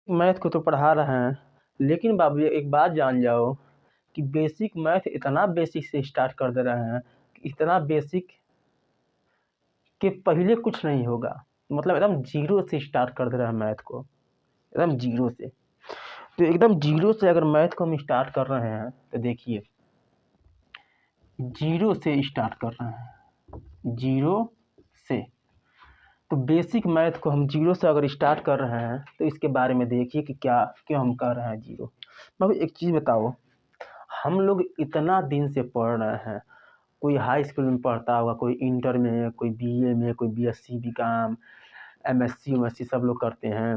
Math को तो पढ़ा रहे हैं, लेकिन बाबू एक बात जान जाओ कि बेसिक मैथ इतना बेसिक से स्टार्ट कर दे रहे हैं कि इतना बेसिक के पहले कुछ नहीं होगा। मतलब एकदम जीरो से स्टार्ट कर दे रहे हैं मैथ को, एकदम जीरो से। तो एकदम जीरो से अगर मैथ को हम स्टार्ट कर रहे हैं तो देखिए, जीरो से स्टार्ट कर रहे हैं, जीरो से। तो बेसिक मैथ को हम जीरो से अगर स्टार्ट कर रहे हैं तो इसके बारे में देखिए कि क्या क्यों हम कर रहे हैं जीरो। बाबू एक चीज़ बताओ, हम लोग इतना दिन से पढ़ रहे हैं, कोई हाई स्कूल में पढ़ता होगा, कोई इंटर में, कोई बीए में, कोई बीएससी बीकॉम, एमएससी उमएससी सब लोग करते हैं,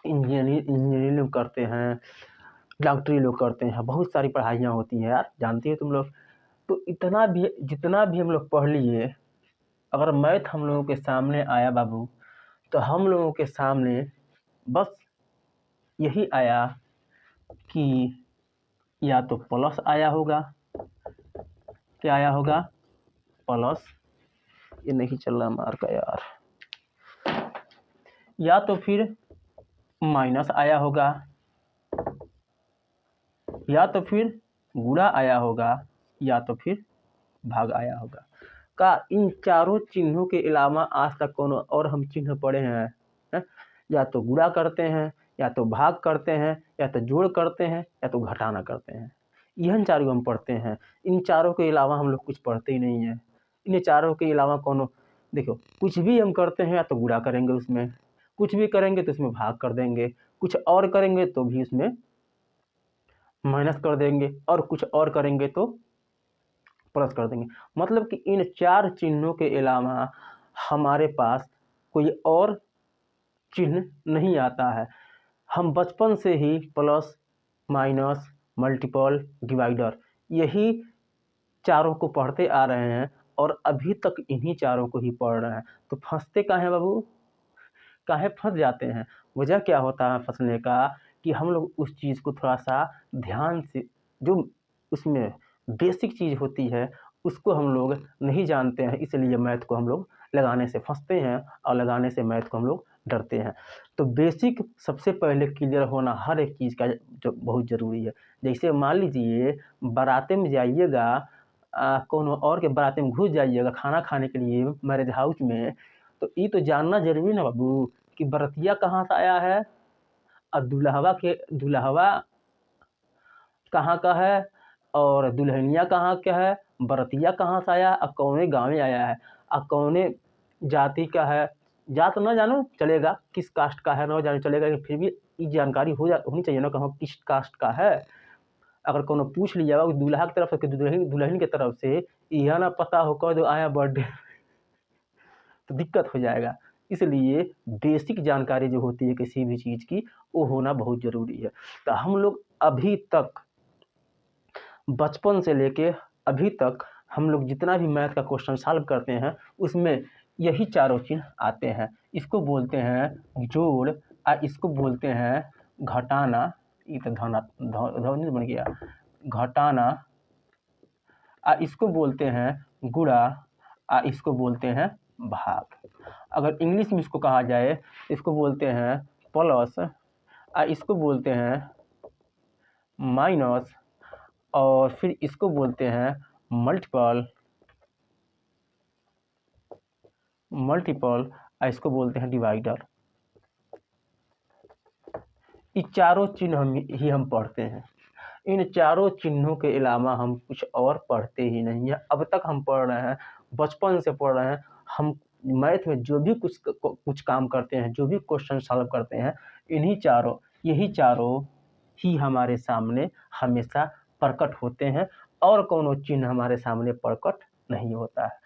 इंजीनियरिंग लोग करते हैं, डॉक्टरी लोग करते हैं, बहुत सारी पढ़ाइयाँ होती हैं यार, जानती हो तुम लोग। तो इतना भी जितना भी हम लोग पढ़ लिए, अगर मैथ हम लोगों के सामने आया बाबू, तो हम लोगों के सामने बस यही आया कि या तो प्लस आया होगा, क्या आया होगा, प्लस, ये नहीं चल रहा मार का यार, या तो फिर माइनस आया होगा, या तो फिर गुणा आया होगा, या तो फिर भाग आया होगा। का इन चारों चिन्हों के अलावा आज तक कोनो और हम चिन्ह पढ़े हैं, है? या तो गुणा करते हैं, या तो भाग करते हैं, या तो जोड़ करते हैं, या तो घटाना करते हैं। यह चारों हम पढ़ते हैं। इन चारों के अलावा हम लोग कुछ पढ़ते ही नहीं हैं। इन चारों के अलावा कोनो, देखो कुछ भी हम करते हैं या तो गुणा करेंगे उसमें, कुछ भी करेंगे तो उसमें भाग कर देंगे, कुछ और करेंगे तो भी उसमें माइनस कर देंगे, और कुछ और करेंगे तो प्लस कर देंगे। मतलब कि इन चार चिन्हों के अलावा हमारे पास कोई और चिन्ह नहीं आता है। हम बचपन से ही प्लस, माइनस, मल्टीपल, डिवाइडर, यही चारों को पढ़ते आ रहे हैं और अभी तक इन्हीं चारों को ही पढ़ रहे हैं। तो फंसते कहाँ हैं बाबू, काहे फंस जाते हैं? वजह क्या होता है फंसने का, कि हम लोग उस चीज़ को थोड़ा सा ध्यान से, जो उसमें बेसिक चीज़ होती है उसको हम लोग नहीं जानते हैं, इसलिए मैथ को हम लोग लगाने से फंसते हैं और लगाने से मैथ को हम लोग डरते हैं। तो बेसिक सबसे पहले क्लियर होना हर एक चीज़ का जो बहुत ज़रूरी है। जैसे मान लीजिए बाराते में जाइएगा, कोनो और के बाराते में घुस जाइएगा खाना खाने के लिए मैरिज हाउस में, तो ये तो जानना जरूरी ना बाबू कि बरतिया कहाँ से आया है और दुल्हवा कहाँ का है और दुल्हनिया कहाँ का है, बरतिया कहाँ से आया और कौने गाँव में आया है और कौने जाति का है। जात ना जानो चलेगा, किस कास्ट का है ना जानो चलेगा, लेकिन फिर भी ये जानकारी होनी चाहिए ना कि हाँ किस कास्ट का है। अगर कोनो पूछ लिया दूल्हा की तरफ से कि दुल्हन की तरफ से, यह ना पता हो कह दो आया बर्थडे तो दिक्कत हो जाएगा। इसलिए बेसिक जानकारी जो होती है किसी भी चीज़ की, वो होना बहुत ज़रूरी है। तो हम लोग अभी तक, बचपन से लेके अभी तक हम लोग जितना भी मैथ का क्वेश्चन सॉल्व करते हैं उसमें यही चारों चिन्ह आते हैं। इसको बोलते हैं जोड़, इसको बोलते हैं घटाना, ये तो ध्वनि बन गया, घटाना, इसको बोलते हैं गुणा, इसको बोलते हैं भाग। अगर इंग्लिश में इसको कहा जाए इसको बोलते हैं प्लस, इसको बोलते हैं माइनस, और फिर इसको बोलते हैं मल्टीपल, इसको बोलते हैं डिवाइडर। ये चारों चिन्ह हम पढ़ते हैं। इन चारों चिन्हों के अलावा हम कुछ और पढ़ते ही नहीं है। अब तक हम पढ़ रहे हैं, बचपन से पढ़ रहे हैं हम। मैथ में जो भी कुछ काम करते हैं, जो भी क्वेश्चन सॉल्व करते हैं, यही चारों ही हमारे सामने हमेशा प्रकट होते हैं और कोनो चिन्ह हमारे सामने प्रकट नहीं होता है।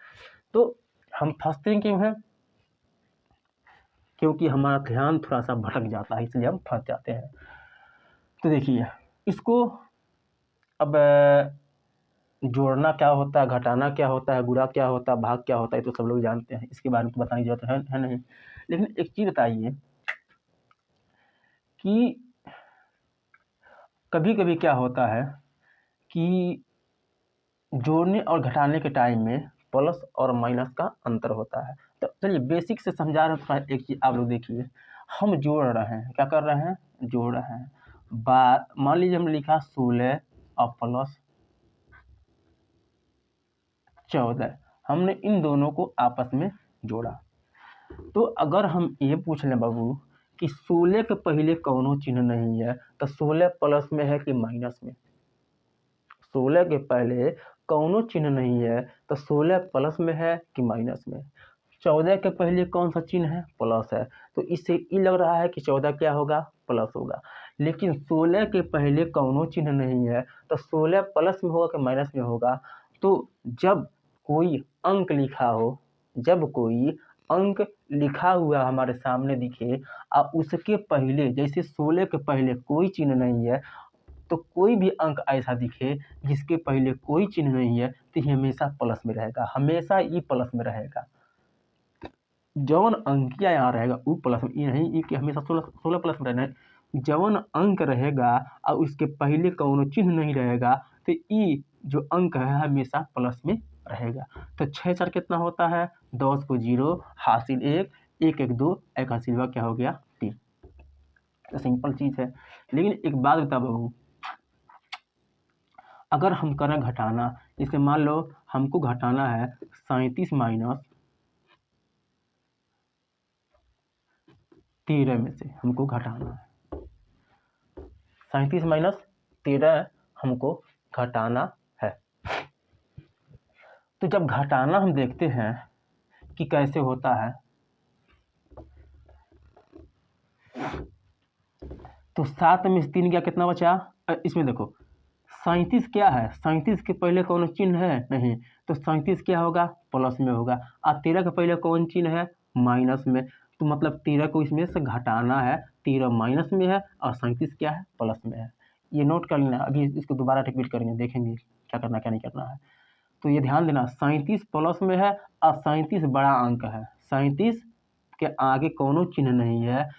तो हम फंसते क्यों हैं? क्योंकि हमारा ध्यान थोड़ा सा भटक जाता है, इसलिए हम फंस जाते हैं। तो देखिए इसको, अब जोड़ना क्या होता है, घटाना क्या होता है, गुणा क्या होता है, भाग क्या होता है, तो सब लोग जानते हैं, इसके बारे में तो बताने की जरूरत है नहीं। लेकिन एक चीज़ बताइए कि कभी कभी क्या होता है कि जोड़ने और घटाने के टाइम में प्लस और माइनस का अंतर होता है। तो चलिए बेसिक से समझा रहे हैं। एक चीज़ आप लोग देखिए, हम जोड़ रहे हैं, क्या कर रहे हैं, जोड़ रहे हैं। बार मान लीजिए हमने लिखा 16 और प्लस 14, हमने इन दोनों को आपस में जोड़ा। तो अगर हम ये पूछ लें बाबू कि 16 के पहले कौनो चिन्ह नहीं है, तो 16 प्लस में है कि माइनस में। 16 के पहले कौनो चिन्ह नहीं है, तो 16 प्लस में है कि माइनस में। 14 के पहले कौन सा चिन्ह है, प्लस है, तो इससे ये लग रहा है कि 14 क्या होगा, प्लस होगा। लेकिन 16 के पहले कौनो चिन्ह नहीं है, तो 16 प्लस में होगा कि माइनस में होगा। तो जब कोई अंक लिखा हो, जब कोई अंक लिखा हुआ हमारे सामने दिखे और उसके पहले, जैसे 16 के पहले कोई चिन्ह नहीं है, तो कोई भी अंक ऐसा दिखे जिसके पहले कोई चिन्ह नहीं है, तो ये हमेशा प्लस में रहेगा, हमेशा ये प्लस में रहेगा। जौन अंकिया यहाँ रहेगा वो प्लस में, ये नहीं कि हमेशा 16 प्लस में रहना है। जौन अंक रहेगा और उसके पहले कौनो चिन्ह नहीं रहेगा, तो ये जो अंक है हमेशा प्लस में रहेगा। तो 6 4 कितना होता है, 10 को 0 हासिल 1, 1 1 2, 1 हासिल हुआ क्या हो गया 3। तो सिंपल चीज़ है। लेकिन एक बात बता बाबू, अगर हम करें घटाना, जैसे मान लो हमको घटाना है 37 माइनस 13 में से हमको घटाना है, 37 माइनस 13 हमको घटाना है। तो जब घटाना हम देखते हैं कि कैसे होता है, तो 7 में से 3 गया, कितना बचा, इसमें देखो 37 क्या है, 37 के पहले कौन चिन्ह है नहीं, तो 37 क्या होगा, प्लस में होगा। और 13 के पहले कौन चिन्ह है, माइनस में। तो मतलब 13 को इसमें से घटाना है, 13 माइनस में है और 37 क्या है, प्लस में है। ये नोट कर लेना, अभी इसको दोबारा रिपीट करेंगे, देखेंगे क्या करना क्या नहीं करना है। तो ये ध्यान देना, 37 प्लस में है और 37 बड़ा अंक है, 37 के आगे कोनो चिन्ह नहीं है,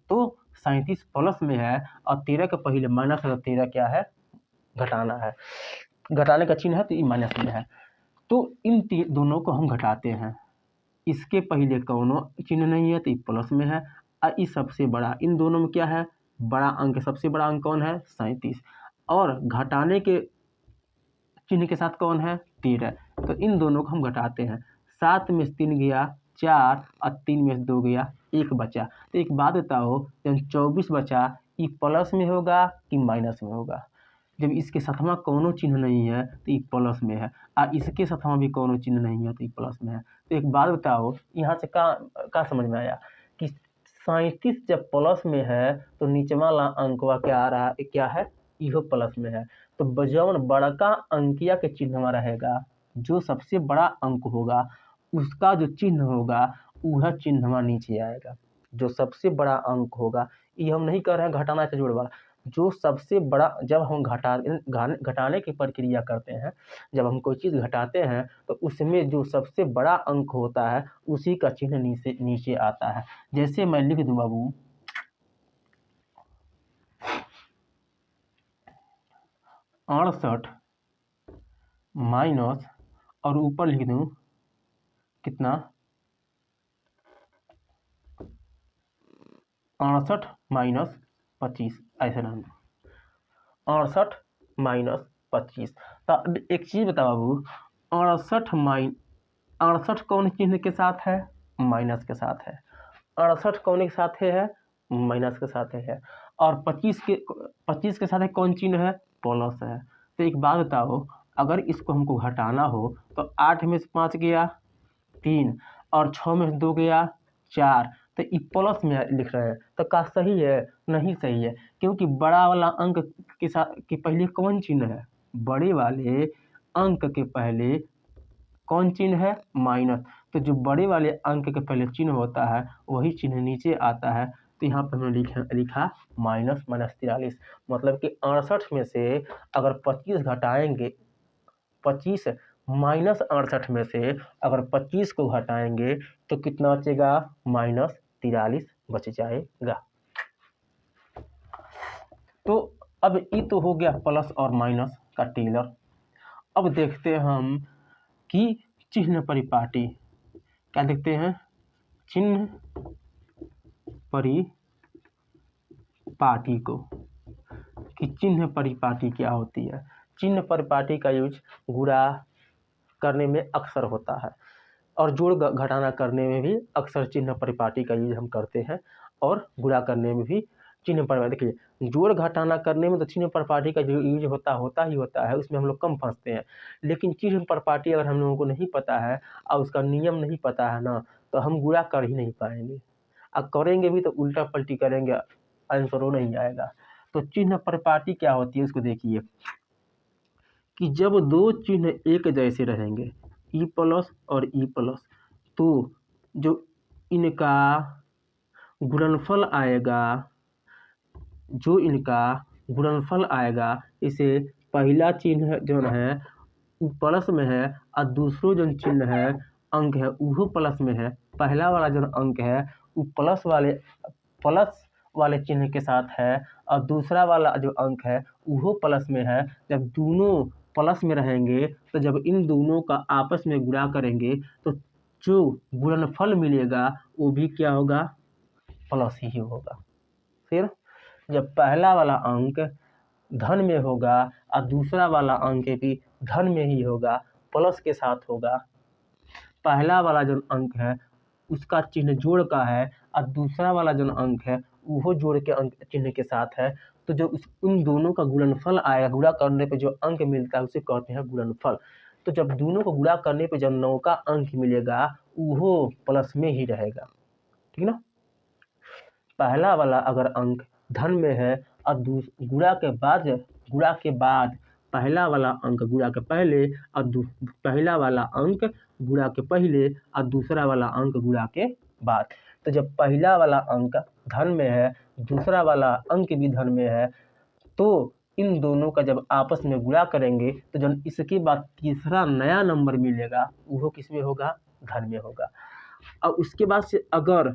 तो 37 प्लस में है और 13 के पहले माइनस है, तो 13 क्या है, घटाना है, घटाने का चिन्ह है, तो ये माइनस में है। तो इन दोनों को हम घटाते हैं, इसके पहले कौनो चिन्ह नहीं है तो ये प्लस में है, और इस सबसे बड़ा, इन दोनों में क्या है, बड़ा अंक, सबसे बड़ा अंक कौन है, 37, और घटाने के चिन्ह के साथ कौन है, 13। तो इन दोनों को हम घटाते हैं, 7 में से 3 गया 4 और 3 में से 2 गया 1 बचा। तो एक बात बताओ, जब 24 बचा, ये प्लस में होगा कि माइनस में होगा। जब इसके साथमा कोनो चिन्ह नहीं है तो ये प्लस में है, और इसके साथमा भी कोनो चिन्ह नहीं है तो ये प्लस में है। तो एक बात बताओ, यहाँ से का समझ में आया कि 37 जब प्लस में है तो नीचे वाला अंकवा क्या आ रहा है, क्या है, इहो प्लस में है। तो जौन बड़का अंकिया के चिन्ह रहेगा, जो सबसे बड़ा अंक होगा उसका जो चिन्ह होगा वह चिन्हवा नीचे आएगा। जो सबसे बड़ा अंक होगा, ये हम नहीं कर रहे हैं घटाना से जोड़ वाला, जो सबसे बड़ा, जब हम घटाने की प्रक्रिया करते हैं, जब हम कोई चीज़ घटाते हैं तो उसमें जो सबसे बड़ा अंक होता है उसी का चिन्ह नीचे आता है। जैसे मैं लिख दूं बाबू 68 माइनस, और ऊपर लिख दूं कितना, 68 माइनस 25, ऐसे नाम 68 माइनस 25। तो एक चीज़ बता बाबू, 68 कौन चिन्ह के साथ है, माइनस के साथ है। 68 कौन के साथ है, माइनस के साथ है। और 25 के साथ है कौन चिन्ह है, प्लस है। तो एक बात बताओ, अगर इसको हमको घटाना हो तो 8 में से 5 गया 3 और 6 में से 2 गया 4, तो ये प्लस में लिख रहे हैं, तो क्या सही है, नहीं सही है, क्योंकि बड़ा वाला अंक के साथ के पहले कौन चिन्ह है, बड़े वाले अंक के पहले कौन चिन्ह है, माइनस। तो जो बड़े वाले अंक के पहले चिन्ह होता है वही चिन्ह नीचे आता है। तो यहाँ पर हमने लिखा माइनस 43, मतलब कि 68 में से अगर 25 घटाएंगे, 25 माइनस 68 में से अगर 25 को घटाएंगे तो कितना बचेगा, -43 बच जाएगा। तो अब ये तो हो गया प्लस और माइनस का टेलर। अब देखते हैं हम कि चिन्ह परिपाटी, क्या देखते हैं, चिन्ह परिपाटी को, कि चिन्ह परिपाटी क्या होती है। चिन्ह परिपाटी का यूज गुणा करने में अक्सर होता है और जोड़ घटाना करने में भी अक्सर चिन्ह परिपाटी का यूज हम करते हैं, और गुणा करने में भी चिन्ह परिपाटी। देखिए जोड़ घटाना करने में तो चिन्ह परिपाटी का जो यूज होता ही होता है, उसमें हम लोग कम फंसते हैं। लेकिन चिन्ह परिपाटी अगर हम लोगों को नहीं पता है और उसका नियम नहीं पता है ना, तो हम गुणा कर ही नहीं पाएंगे, अब करेंगे भी तो उल्टा पलटी करेंगे, आंसर वो नहीं आएगा। तो चिन्ह परिपाटी क्या होती है उसको देखिए, कि जब दो चिन्ह एक जैसे रहेंगे ई प्लस और ई प्लस, तो जो इनका गुणनफल आएगा, इसे पहला चिन्ह जो है वो प्लस में है और दूसरो जो चिन्ह है अंक है वो प्लस में है। पहला वाला जो अंक है वो प्लस वाले चिन्ह के साथ है और दूसरा वाला जो अंक है वो प्लस में है। जब दोनों प्लस में रहेंगे तो जब इन दोनों का आपस में गुणा करेंगे तो जो गुणनफल मिलेगा वो भी क्या होगा, प्लस ही होगा। फिर जब पहला वाला अंक धन में होगा और दूसरा वाला अंक भी धन में ही होगा, प्लस के साथ होगा। पहला वाला जो अंक है उसका चिन्ह जोड़ का है और दूसरा वाला जो अंक है वो जोड़ के अंक चिन्ह के साथ है, तो जो उन दोनों का गुणनफल आएगा, गुणा करने पे जो अंक मिलता है उसे कहते हैं गुणनफल। तो जब दोनों को गुणा करने पे जब 9 का अंक मिलेगा वो प्लस में ही रहेगा, ठीक ना। पहला वाला अगर अंक धन में है और गुणा के बाद पहला वाला अंक गुणा के पहले और पहला वाला अंक गुणा के पहले और दूसरा वाला अंक गुणा के बाद, तो जब पहला वाला अंक धन में है दूसरा वाला अंक भी धन में है, तो इन दोनों का जब आपस में गुणा करेंगे तो जब इसके बाद तीसरा नया नंबर मिलेगा वो किस में होगा, धन में होगा। और उसके बाद से अगर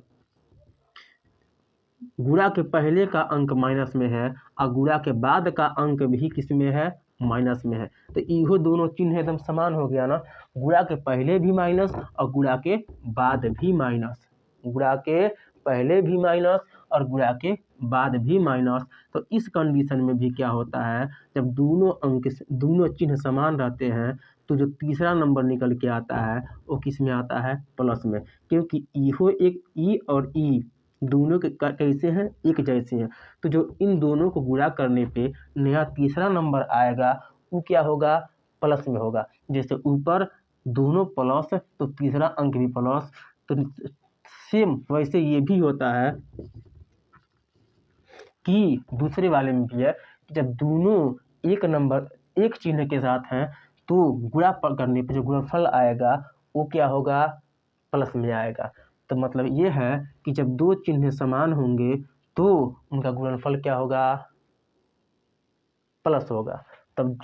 गुणा के पहले का अंक माइनस में है और गुणा के बाद का अंक भी किस में है, माइनस में है, तो इहो दोनों चिन्ह एकदम समान हो गया ना। गुणा के पहले भी माइनस और गुणा के बाद भी माइनस, गुणा के पहले भी माइनस और गुणा के बाद भी माइनस। तो इस कंडीशन में भी क्या होता है, जब दोनों चिन्ह समान रहते हैं तो जो तीसरा नंबर निकल के आता है वो किस में आता है, प्लस में, क्योंकि इहो एक ई और ई दोनों के कैसे हैं, एक जैसे हैं। तो जो इन दोनों को गुणा करने पे नया तीसरा नंबर आएगा वो क्या होगा, प्लस में होगा। जैसे ऊपर दोनों प्लस तो तीसरा अंक भी प्लस, तो सेम वैसे ये भी होता है कि दूसरे वाले में भी है कि जब दोनों एक चिन्ह के साथ हैं तो गुणा करने पे जो गुणनफल आएगा वो क्या होगा, प्लस में आएगा। तो मतलब ये है कि जब दो चिन्ह समान होंगे तो उनका गुणनफल क्या होगा, प्लस होगा। तब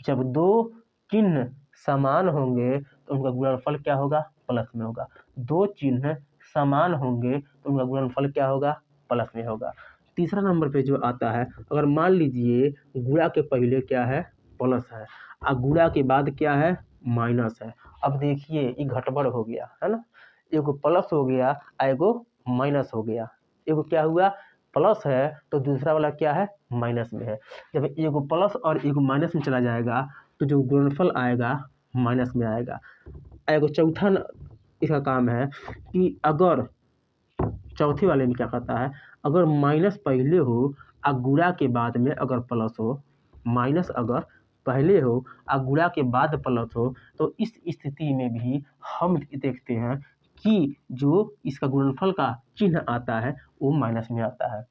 जब दो चिन्ह समान होंगे तो उनका गुणनफल क्या होगा, प्लस में होगा। दो चिन्ह समान होंगे तो उनका गुणनफल क्या होगा, प्लस में होगा। तीसरा नंबर पे जो आता है, अगर मान लीजिए गुणा के पहले क्या है, प्लस है और गुणा के बाद क्या है, माइनस है। अब देखिए ये घटबड़ हो गया है ना, एगो प्लस हो गया एगो माइनस हो गया। एगो क्या हुआ, प्लस है तो दूसरा वाला क्या है, माइनस में है। जब एगो प्लस और एगो माइनस में चला जाएगा तो जो गुणनफल आएगा माइनस में आएगा। एगो चौथा इसका काम है कि अगर चौथे वाले में क्या कहता है, अगर माइनस पहले हो और गुणा के बाद में अगर प्लस हो, माइनस अगर पहले हो और गुणा के बाद प्लस हो, तो इस स्थिति में भी हम देखते हैं कि जो इसका गुणनफल का चिन्ह आता है वो माइनस में आता है।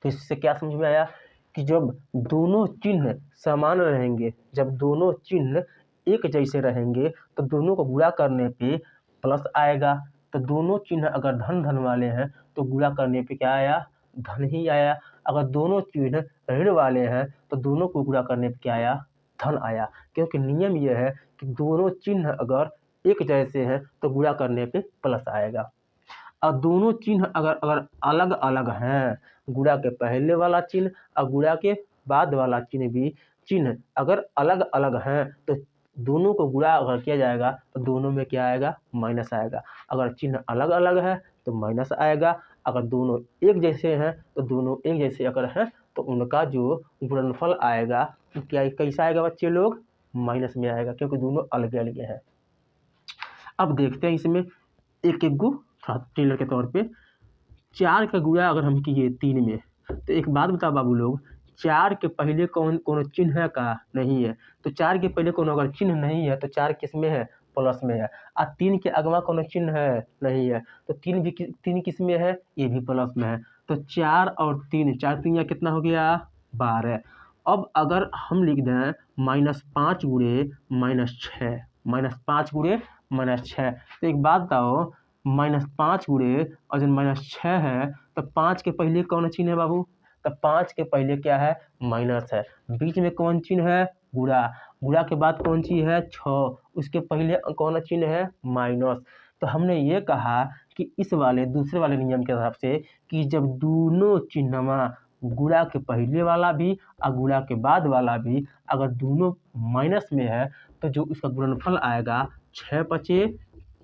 तो इससे क्या समझ में आया कि जब दोनों चिन्ह समान रहेंगे, जब दोनों चिन्ह एक जैसे रहेंगे तो दोनों को गुणा करने पे प्लस आएगा। तो दोनों चिन्ह अगर धन वाले हैं तो गुणा करने पे क्या आया, धन ही आया। अगर दोनों चिन्ह ऋण वाले हैं तो दोनों को गुणा करने पे क्या आया, धन आया। क्योंकि नियम यह है कि दोनों चिन्ह अगर एक जैसे हैं तो गुणा करने पे प्लस आएगा। और दोनों चिन्ह अगर अलग अलग हैं, गुणा के पहले वाला चिन्ह और गुणा के बाद वाला चिन्ह अगर अलग अलग हैं तो दोनों को गुणा अगर किया जाएगा तो दोनों में क्या आएगा, माइनस आएगा। अगर चिन्ह अलग अलग है तो माइनस आएगा, अगर दोनों एक जैसे हैं तो दोनों एक जैसे अगर हैं तो उनका जो गुणनफल आएगा तो क्या कैसा आएगा बच्चे लोग, माइनस में आएगा, क्योंकि दोनों अलग अलग हैं। अब देखते हैं इसमें एक एक गो ट्रेलर के तौर पे 4 का गुणा अगर हम किए 3 में, तो एक बात बताओ बाबू लोग, 4 के पहले कौन चिन्ह है का नहीं है, तो 4 के पहले कौन अगर चिन्ह नहीं है तो 4 किस में है, प्लस में है। और 3 के अगवा कौन चिन्ह है नहीं है, तो 3 किस में है, ये भी प्लस में है। तो 4 और 3, 4 3 कितना हो गया, 12। अब अगर हम लिख दें -5 गुणे -6, -5 गुणे -6, तो एक बात बताओ, -5 गुणे और जब -6 है तो 5 के पहले कौन चिन्ह है बाबू, तो 5 के पहले क्या है, माइनस है। बीच में कौन चिन्ह है, गुणा, गुणा के बाद कौन चीज है, 6, उसके पहले कौन चिन्ह है, माइनस। तो हमने ये कहा कि इस वाले दूसरे वाले नियम के हिसाब से कि जब दोनों चिन्हवा गुणा के पहले वाला भी और गुणा के बाद वाला भी अगर दोनों माइनस में है तो जो उसका गुणनफल आएगा 6 पचे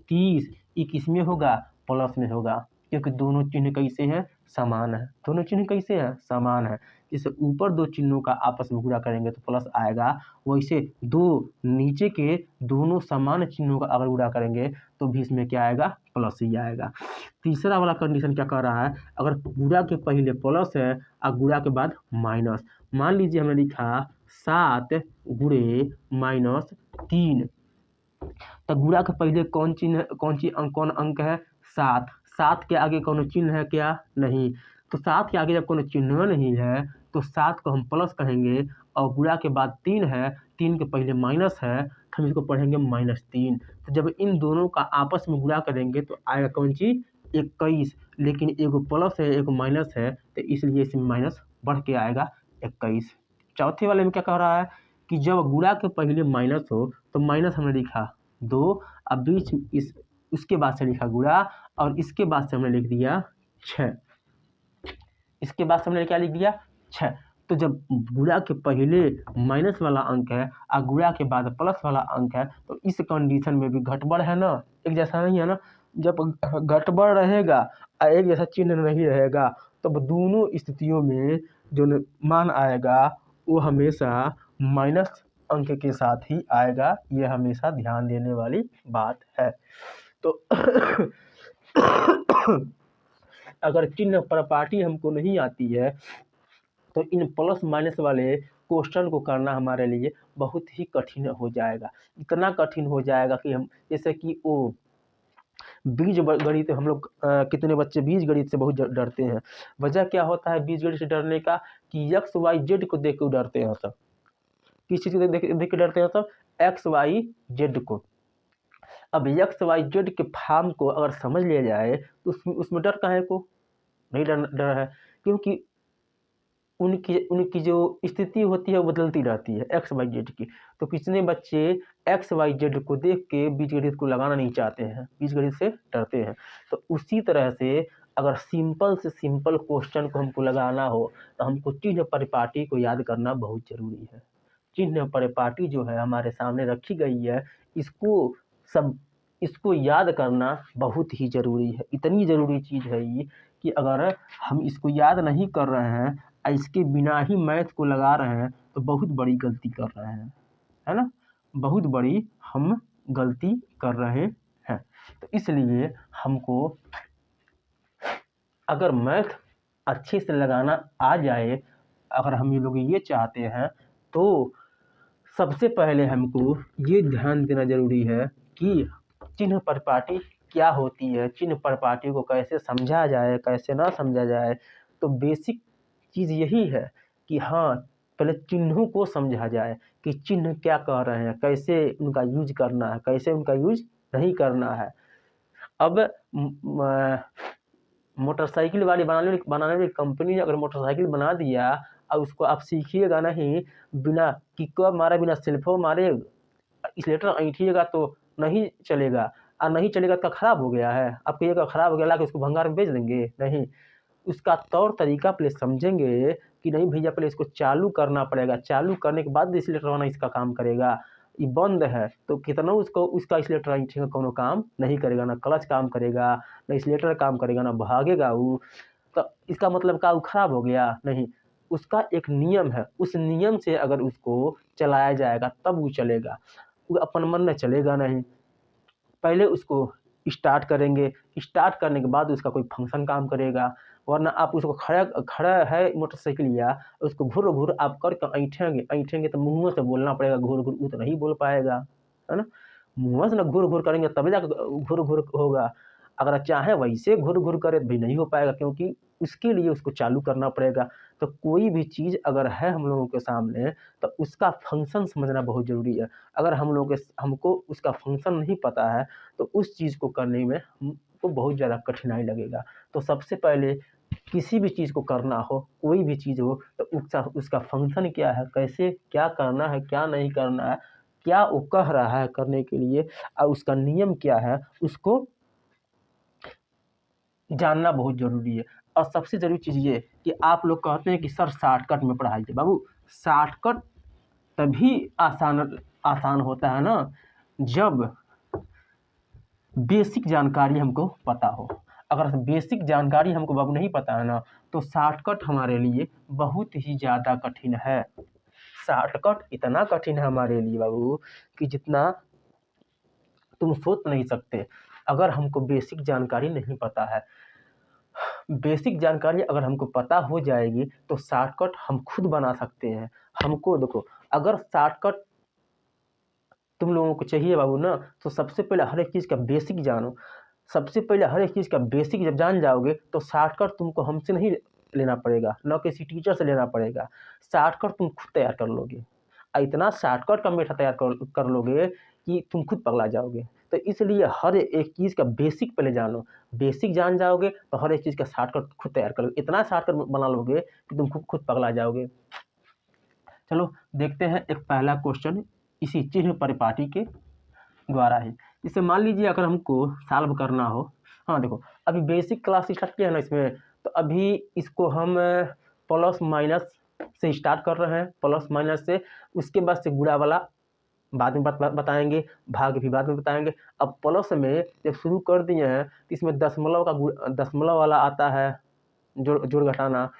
30, ये किस में होगा, प्लस में होगा, क्योंकि दोनों चिन्ह कैसे हैं, समान है। दोनों चिन्ह कैसे हैं, समान है। जैसे ऊपर दो चिन्हों का आपस में गुणा करेंगे तो प्लस आएगा, वैसे दो नीचे के दोनों समान चिन्हों का अगर गुणा करेंगे तो भी इसमें क्या आएगा, प्लस ही आएगा। तीसरा वाला कंडीशन क्या कह रहा है, अगर गुणा के पहले प्लस है और गुणा के बाद माइनस, मान लीजिए हमने लिखा 7 गुणे -3, तो गुणा के पहले कौन अंक है, 7, 7 के आगे कौन चिन्ह है क्या, नहीं, तो 7 के आगे जब कोई चिन्ह नहीं है तो 7 को हम प्लस कहेंगे, और गुणा के बाद 3 है, 3 के पहले माइनस है तो हम इसको पढ़ेंगे -3। तो जब इन दोनों का आपस में गुणा करेंगे तो आएगा कौन चीज, 21, लेकिन एगो प्लस है एगो माइनस है तो इसलिए इसमें माइनस बढ़ के आएगा 21। चौथे वाले में क्या कह रहा है कि जब गुणा के पहले माइनस हो तो माइनस हमने लिखा 2, अब बीच इस उसके बाद से लिखा गुणा, और इसके बाद से हमने लिख दिया 6, इसके बाद से हमने क्या लिख दिया 6। तो जब गुणा के पहले माइनस वाला अंक है और गुणा के बाद प्लस वाला अंक है तो इस कंडीशन में भी घटबड़ है ना, एक जैसा नहीं है ना। जब घटबड़ रहेगा और एक जैसा चिन्ह नहीं रहेगा तब दोनों स्थितियों में जो मान आएगा वो हमेशा माइनस अंक के साथ ही आएगा, ये हमेशा ध्यान देने वाली बात है। तो अगर चिन्ह प्रॉपर्टी हमको नहीं आती है तो इन प्लस माइनस वाले क्वेश्चन को करना हमारे लिए बहुत ही कठिन हो जाएगा, इतना कठिन हो जाएगा कि हम जैसे कि वो बीज गणित, हम लोग कितने बच्चे बीज गणित से बहुत डरते हैं। वजह क्या होता है बीज गणित से डरने का, कि एक्स वाई जेड को देख कर डरते हैं सब। किस चीज़ को देख के डरते हैं सब, एक्स वाई जेड को। अब एक्स वाई जेड के फॉर्म को अगर समझ लिया जाए तो उसमें डर काहे को नहीं डर है, क्योंकि उनकी जो स्थिति होती है वो बदलती रहती है एक्स वाई जेड की। तो कितने बच्चे एक्स वाई जेड को देख के बीजगणित को लगाना नहीं चाहते हैं, बीजगणित से डरते हैं। तो उसी तरह से अगर सिंपल से सिंपल क्वेश्चन को हमको लगाना हो तो हमको चिन्ह परिपाटी को याद करना बहुत जरूरी है। चिन्ह परिपाटी जो है हमारे सामने रखी गई है, इसको याद करना बहुत ही ज़रूरी है। इतनी ज़रूरी चीज़ है ये कि अगर हम इसको याद नहीं कर रहे हैं, इसके बिना ही मैथ को लगा रहे हैं तो बहुत बड़ी गलती कर रहे हैं, है ना, बहुत बड़ी हम गलती कर रहे हैं। तो इसलिए हमको अगर मैथ अच्छे से लगाना आ जाए, अगर हम ये लोग ये चाहते हैं तो सबसे पहले हमको ये ध्यान देना ज़रूरी है कि चिन्ह परिपाटी क्या होती है, चिन्ह परिपाटी को कैसे समझा जाए कैसे ना समझा जाए। तो बेसिक चीज़ यही है कि हाँ, पहले चिन्हों को समझा जाए कि चिन्ह क्या कह रहे हैं, कैसे उनका यूज करना है, कैसे उनका यूज नहीं करना है। अब मोटरसाइकिल वाली बनाने वाली कंपनी ने अगर मोटरसाइकिल बना दिया और उसको आप सीखिएगा नहीं, बिना किको मारे बिना सेल्फो मारे एक्सीलेटर ऐंठिएगा तो नहीं चलेगा, और नहीं चलेगा तो ख़राब हो गया है, आप कहिएगा ख़राब हो गया ला के उसको भंगार में बेच देंगे, नहीं। उसका तौर तरीका पहले समझेंगे कि नहीं भैया, पहले इसको चालू करना पड़ेगा, चालू करने के बाद एक्सीलेटर वाला इसका काम करेगा। ये बंद है तो कितना उसको उसका एक्सीलेटर ऐंठेगा कोनो काम नहीं करेगा, ना क्लच काम करेगा, ना एक्सीलेटर काम करेगा, ना भागेगा वो। तो इसका मतलब का वो खराब हो गया? नहीं, उसका एक नियम है, उस नियम से अगर उसको चलाया जाएगा तब वो चलेगा, वो अपन मन में चलेगा नहीं। पहले उसको स्टार्ट करेंगे, स्टार्ट करने के बाद उसका कोई फंक्शन काम करेगा, वरना आप उसको खड़ा खड़ा है मोटरसाइकिल या उसको घुर घुर आप करके ऐंठेंगे तो मुँह से बोलना पड़ेगा घुर घुर, वो तो नहीं बोल पाएगा, है ना। मुँह से ना घुर घुर करेंगे तभी जाकर घुर घुर होगा। अगर चाहे वैसे घुर घुर करे तो भी नहीं हो पाएगा, क्योंकि उसके लिए उसको चालू करना पड़ेगा। तो कोई भी चीज़ अगर है हम लोगों के सामने तो उसका फंक्शन समझना बहुत ज़रूरी है। अगर हमको उसका फंक्शन नहीं पता है तो उस चीज़ को करने में हमको बहुत ज़्यादा कठिनाई लगेगा। तो सबसे पहले किसी भी चीज़ को करना हो, कोई भी चीज़ हो, तो उसका फंक्शन क्या है, कैसे क्या करना है, क्या नहीं करना है, क्या वो कह रहा है करने के लिए और उसका नियम क्या है, उसको जानना बहुत ज़रूरी है। और सबसे ज़रूरी चीज़ ये कि आप लोग कहते हैं कि सर शॉर्टकट में पढ़ाइए। बाबू, शॉर्टकट तभी आसान होता है ना, जब बेसिक जानकारी हमको पता हो। अगर बेसिक जानकारी हमको बाबू नहीं पता है ना, तो शॉर्टकट हमारे लिए बहुत ही ज़्यादा कठिन है। शॉर्टकट इतना कठिन है हमारे लिए बाबू कि जितना तुम सोच नहीं सकते। अगर हमको बेसिक जानकारी नहीं पता है, बेसिक जानकारी अगर हमको पता हो जाएगी तो शॉर्टकट हम खुद बना सकते हैं। हमको देखो, अगर शॉर्टकट तुम लोगों को चाहिए बाबू ना, तो सबसे पहले हर एक चीज़ का बेसिक जानो। सबसे पहले हर एक चीज़ का बेसिक जब जान जाओगे तो शॉर्टकट तुमको हमसे नहीं लेना पड़ेगा, ना किसी टीचर से लेना पड़ेगा। शॉर्टकट तुम खुद तैयार कर लोगे, इतना शॉर्टकट का मेथड तैयार कर लोगे कि तुम खुद पगला जाओगे। तो इसलिए हर एक चीज़ का बेसिक पहले जानो। बेसिक जान जाओगे तो हर एक चीज़ का शॉर्टकट खुद तैयार कर लोगे, इतना शॉर्टकट बना लोगे कि तुम खुद पगला जाओगे। चलो देखते हैं एक पहला क्वेश्चन इसी चिन्ह परिपाटी के द्वारा है। इसे मान लीजिए अगर हमको सॉल्व करना हो, हाँ देखो अभी बेसिक क्लास स्टार्ट किया है ना इसमें, तो अभी इसको हम प्लस माइनस से स्टार्ट कर रहे हैं, प्लस माइनस से, उसके बाद से गुणा वाला बाद में बताएंगे, भाग भी बाद में बताएंगे। अब प्लस में जब शुरू कर दिए हैं तो इसमें दशमलव वाला आता है जोड़ घटाना,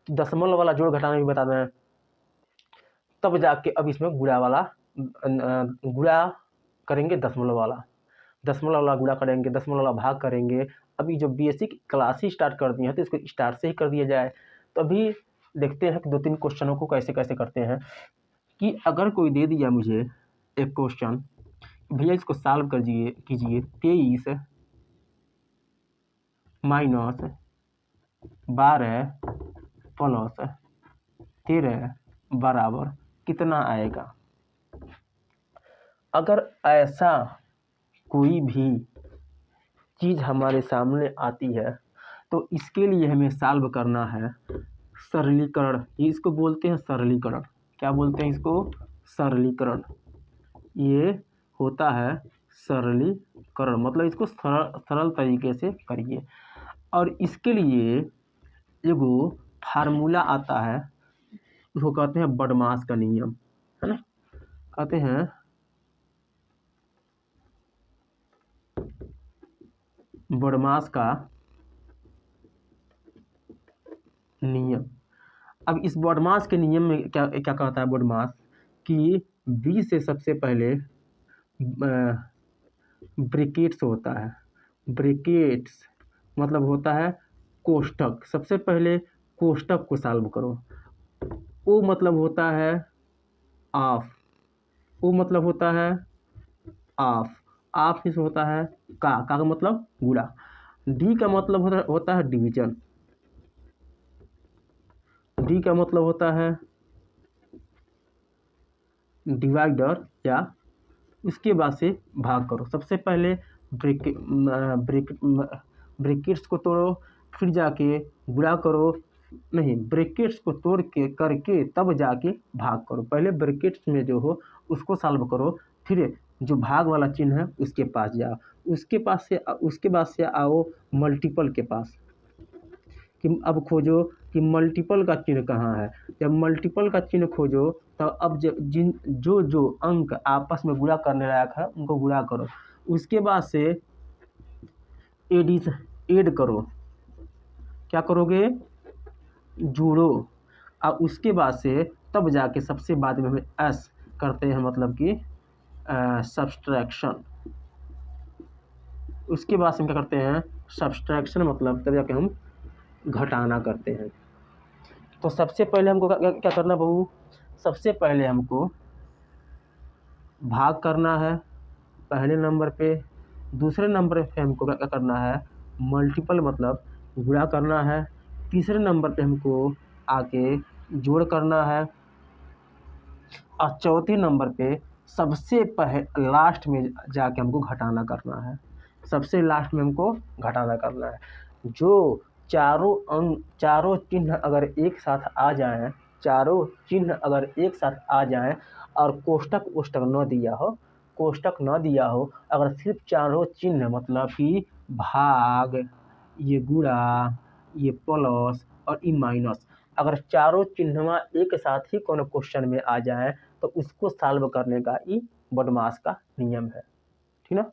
दशमलव वाला जोड़ घटाना भी बता दें, तब जाके अब इसमें गुणा करेंगे, दशमलव वाला गुणा करेंगे, दशमलव वाला भाग करेंगे। अभी जो बेसिक क्लास ही स्टार्ट कर दिए हैं तो इसको स्टार्ट से ही कर दिया जाए। तो अभी देखते हैं कि 2-3 क्वेश्चनों को कैसे कैसे करते हैं। कि अगर कोई दे दिया मुझे एक क्वेश्चन, भैया इसको सॉल्व कीजिए 23 माइनस 12 प्लस 13 बराबर कितना आएगा। अगर ऐसा कोई भी चीज़ हमारे सामने आती है तो इसके लिए हमें सॉल्व करना है सरलीकरण। इसको बोलते हैं सरलीकरण। क्या बोलते हैं इसको? सरलीकरण। ये होता है सरलीकरण, मतलब इसको सरल तरीके से करिए। और इसके लिए एगो फार्मूला आता है, उसको कहते हैं बडमास का नियम, है ना। कहते हैं बडमास का नियम। अब इस बडमास के नियम में क्या क्या कहता है बडमास, कि बी से सबसे पहले ब्रैकेट्स होता है। ब्रैकेट्स मतलब होता है कोष्ठक। सबसे पहले कोष्ठक को सॉल्व करो। ओ मतलब होता है ऑफ, ओ मतलब होता है ऑफ से होता है का मतलब गुणा। डी का मतलब होता है डिवीजन, डी का मतलब होता है डिवाइडर, या उसके बाद से भाग करो। सबसे पहले ब्रैकेट्स को तोड़ो, फिर जाके गुणा करो, नहीं ब्रैकेट्स को तोड़ के करके तब जाके भाग करो। पहले ब्रैकेट्स में जो हो उसको सॉल्व करो, फिर जो भाग वाला चिन्ह है उसके पास जाओ, उसके बाद से आओ मल्टीपल के पास, कि अब खोजो कि मल्टीपल का चिन्ह कहाँ है। जब मल्टीपल का चिन्ह खोजो तो अब जो अंक आपस में गुणा करने लायक है उनको गुणा करो, उसके बाद से ऐड करो, क्या करोगे, जोड़ो, और उसके बाद से तब जाके सबसे बाद में हम एस करते हैं, मतलब कि सब्सट्रैक्शन। उसके बाद से हम क्या करते हैं, सब्सट्रैक्शन, मतलब तब जाके हम घटाना करते हैं। तो सबसे पहले हमको क्या करना बहू, सबसे पहले हमको भाग करना है पहले नंबर पे, दूसरे नंबर पे हमको क्या करना है, मल्टीपल मतलब गुणा करना है, तीसरे नंबर पे हमको आके जोड़ करना है, और चौथे नंबर पे सबसे लास्ट में जाके हमको घटाना करना है। सबसे लास्ट में हमको घटाना करना है। जो चारों चिन्ह अगर एक साथ आ जाएं, चारों चिन्ह अगर एक साथ आ जाएं और कोष्टक न दिया हो, कोष्टक न दिया हो, अगर सिर्फ चारों चिन्ह मतलब कि भाग, ये गुणा, ये प्लस और ये माइनस, अगर चारों चिन्हवा एक साथ ही कोनो क्वेश्चन में आ जाए तो उसको सॉल्व करने का ये बोडमास का नियम है, ठीक ना।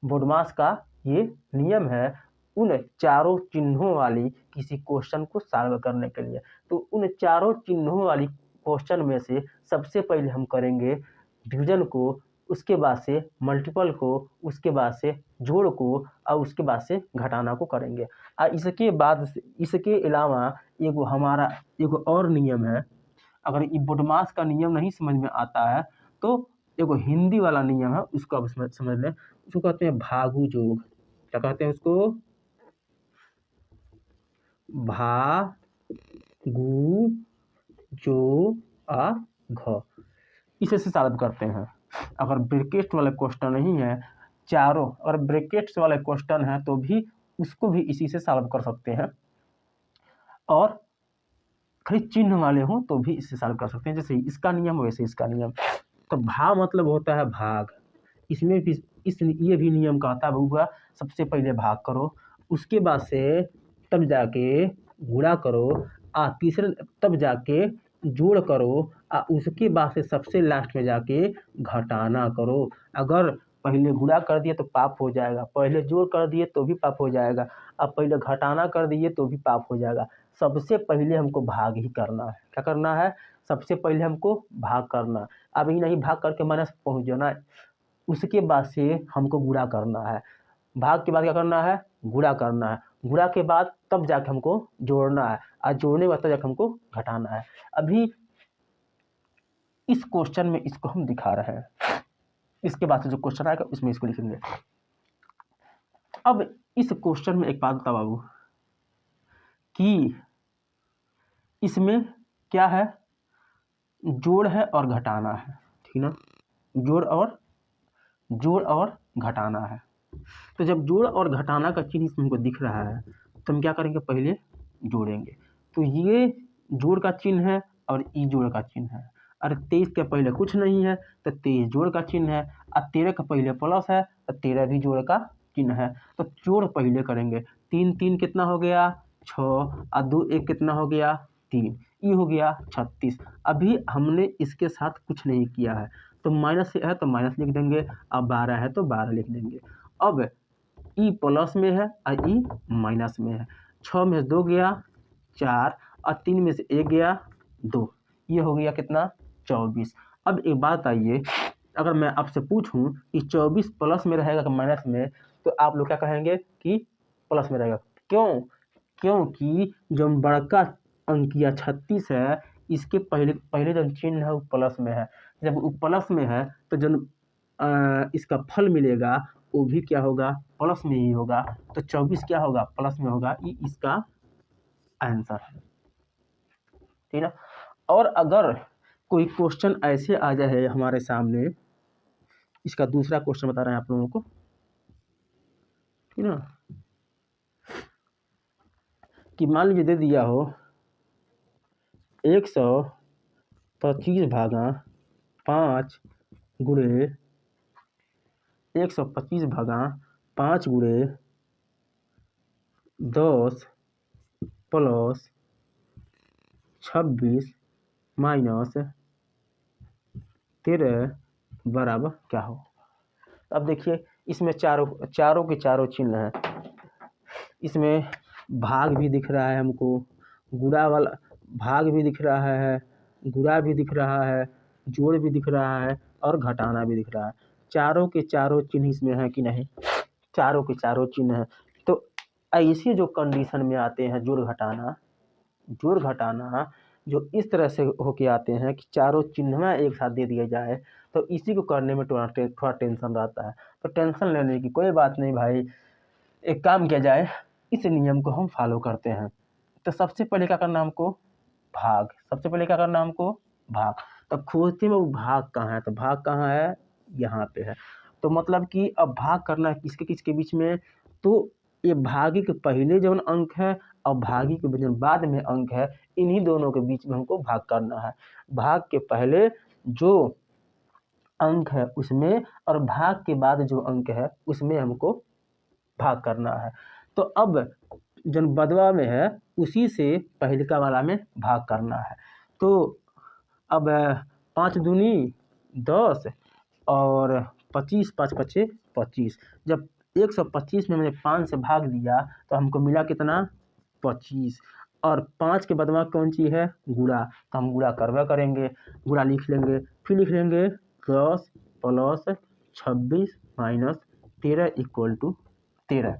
बोडमास का ये नियम है उन चारों चिन्हों वाली किसी क्वेश्चन को सॉल्व करने के लिए। तो उन चारों चिन्हों वाली क्वेश्चन में से सबसे पहले हम करेंगे डिवीजन को, उसके बाद से मल्टीपल को, उसके बाद से जोड़ को, और उसके बाद से घटाना को करेंगे। और इसके अलावा एगो और नियम है। अगर ये बोडमास का नियम नहीं समझ में आता है तो एगो हिंदी वाला नियम है, उसको आप समझ लें। उसको कहते हैं भागु जोग। क्या कहते हैं उसको, भागु जो आ घ, इसे से सॉल्व करते हैं। अगर ब्रैकेट वाले क्वेश्चन नहीं है, चारों अगर ब्रैकेट्स वाले क्वेश्चन है तो भी उसको भी इसी से सॉल्व कर सकते हैं, और खाली चिन्ह वाले हो तो भी इससे सॉल्व कर सकते हैं। जैसे इसका नियम वैसे इसका नियम। तो भाग मतलब होता है भाग, इसमें भी ये भी नियम कहता है हुआ सबसे पहले भाग करो, उसके बाद से तब जाके गुणा करो, तीसरे तब जाके जोड़ करो, उसके बाद से सबसे लास्ट में जाके घटाना करो। अगर पहले गुणा कर दिए तो पाप हो जाएगा, पहले जोड़ कर दिए तो भी पाप हो जाएगा, अब पहले घटाना कर दिए तो भी पाप हो जाएगा। सबसे पहले हमको भाग ही करना है। क्या करना है, सबसे पहले हमको भाग करना। अभी नहीं भाग करके माइनस पहुँच जाना है, उसके बाद से हमको गुणा करना है। भाग के बाद क्या करना है, गुणा करना है, गुणा के बाद तब जाके हमको जोड़ना है, और जोड़ने के बाद तब जाके हमको घटाना है। अभी इस क्वेश्चन में इसको हम दिखा रहे हैं, इसके बाद से जो क्वेश्चन आएगा उसमें इसको लिखेंगे। अब इस क्वेश्चन में एक बात बता बाबू कि इसमें क्या है, जोड़ है और घटाना है, ठीक ना। जोड़ और घटाना है। तो जब जोड़ और घटाना का चिन्ह इसमें हमको दिख रहा है तो हम क्या करेंगे, पहले जोड़ेंगे। तो ये जोड़ का चिन्ह है और ई जोड़ का चिन्ह है। अरे 23 के पहले कुछ नहीं है तो 23 जोड़ का चिन्ह है, और 13 के पहले प्लस है तो 13 भी जोड़ का चिन्ह है। तो जोड़ पहले करेंगे, 3 3 कितना हो गया 6, और 2 1 कितना हो गया 3, ये हो गया 36। अभी हमने इसके साथ कुछ नहीं किया है, तो माइनस से है तो माइनस लिख देंगे, अब 12 है तो 12 लिख देंगे। अब ई प्लस में है और ई माइनस में है। 6 में से 2 गया 4, और 3 में से 1 गया 2, ये हो गया कितना 24। अब एक बात आइए, अगर मैं आपसे पूछूं कि 24 प्लस में रहेगा कि माइनस में, तो आप लोग क्या कहेंगे कि प्लस में रहेगा। क्यों, क्योंकि जो बड़का अंकिया 36 है इसके पहले जो चिन्ह है वो प्लस में है। जब वो प्लस में है तो जो इसका फल मिलेगा वो भी क्या होगा, प्लस में ही होगा। तो 24 क्या होगा, प्लस में होगा, ये इसका आंसर है, ठीक ना। और अगर कोई क्वेश्चन ऐसे आ जाए हमारे सामने, इसका दूसरा क्वेश्चन बता रहे हैं आप लोगों को, ठीक ना, कि मान लीजिए दे दिया हो 125 भागा 5 गुणे 125 भागा 5 गुणे 10 प्लस 26 माइनस 13 बराबर क्या हो। अब देखिए इसमें चारों के चारों चिन्ह हैं। इसमें भाग भी दिख रहा है हमको, गुणा वाला भाग भी दिख रहा है, गुणा भी दिख रहा है, जोड़ भी दिख रहा है और घटाना भी दिख रहा है। चारों के चारों चिन्ह इसमें हैं कि नहीं, चारों के चारों चिन्ह हैं। तो ऐसी जो कंडीशन में आते हैं जोड़ घटाना जो इस तरह से होके आते हैं कि चारों चिन्ह एक साथ दे दिया जाए, तो इसी को करने में थोड़ा टेंशन रहता है। तो टेंशन लेने की कोई बात नहीं भाई, एक काम किया जाए, इस नियम को हम फॉलो करते हैं। तो सबसे पहले क्या करना हमको, भाग। तो खोजते में वो भाग कहाँ है, तो भाग कहाँ है, यहाँ पे है। तो मतलब कि अब भाग करना है किसके किसके बीच में, तो ये भागी के पहले जो अंक है और भागी के जो बाद में अंक है, इन्हीं दोनों के बीच में हमको भाग करना है। भाग के पहले जो अंक है उसमें और भाग के बाद जो अंक है उसमें हमको भाग करना है। तो अब जो बदवा में है उसी से पहलिका वाला में भाग करना है। तो अब 5 दूनी 10 और 25, 5 पचे 25। जब 125 में मैंने 5 से भाग दिया तो हमको मिला कितना, 25। और 5 के बदवा कौन सी है, गुणा, तो हम गुणा करवा करेंगे, गुणा लिख लेंगे, फिर लिख लेंगे 10 प्लस 26 माइनस 13 इक्वल टू 13।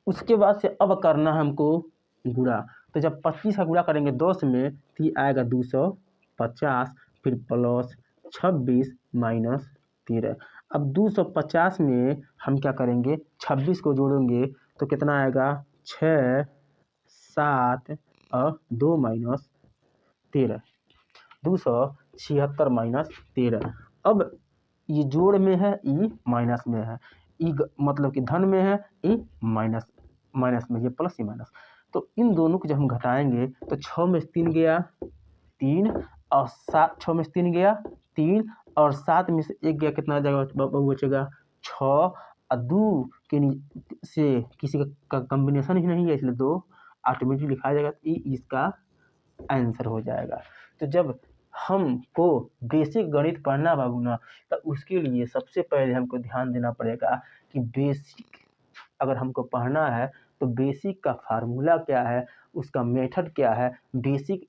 उसके बाद से अब करना हमको गुणा। तो जब 25 का गुणा करेंगे 10 में तो ये आएगा 250, फिर प्लस 26 माइनस 13। अब 250 में हम क्या करेंगे, 26 को जोड़ेंगे तो कितना आएगा, 6, 7 और 2 माइनस 13, 276 माइनस 13। अब ये जोड़ में है, ई माइनस में है, ई मतलब कि धन में है, ई माइनस में, ये प्लस ये माइनस। तो इन दोनों को जब हम घटाएंगे तो 6 में 3 गया 3 और 7, 6 में 3 गया 3 और 7 में से 1 गया, कितना जाएगा बचेगा 6 और 2 के से किसी का कॉम्बिनेशन ही नहीं है इसलिए 2 ऑटोमेटिक लिखा जाएगा, इसका आंसर हो जाएगा। तो जब हमको बेसिक गणित पढ़ना बाबू ना, तो उसके लिए सबसे पहले हमको ध्यान देना पड़ेगा कि बेसिक अगर हमको पढ़ना है तो बेसिक का फार्मूला क्या है, उसका मेथड क्या है, बेसिक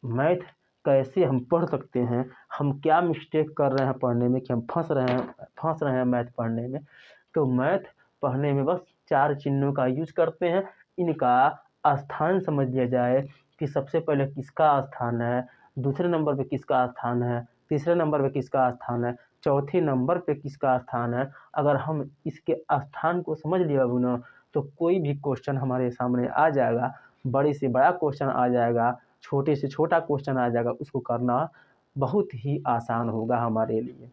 मैथ कैसे हम पढ़ सकते हैं, हम क्या मिस्टेक कर रहे हैं पढ़ने में कि हम फंस रहे हैं मैथ पढ़ने में। तो मैथ पढ़ने में बस 4 चिन्हों का यूज करते हैं, इनका स्थान समझ लिया जाए कि सबसे पहले किसका स्थान है, दूसरे नंबर पे किसका स्थान है, तीसरे नंबर पे किसका स्थान है, चौथे नंबर पे किसका स्थान है। अगर हम इसके स्थान को समझ लिया बाबू ना, तो कोई भी क्वेश्चन हमारे सामने आ जाएगा, बड़े से बड़ा क्वेश्चन आ जाएगा, छोटे से छोटा क्वेश्चन आ जाएगा, उसको करना बहुत ही आसान होगा हमारे लिए।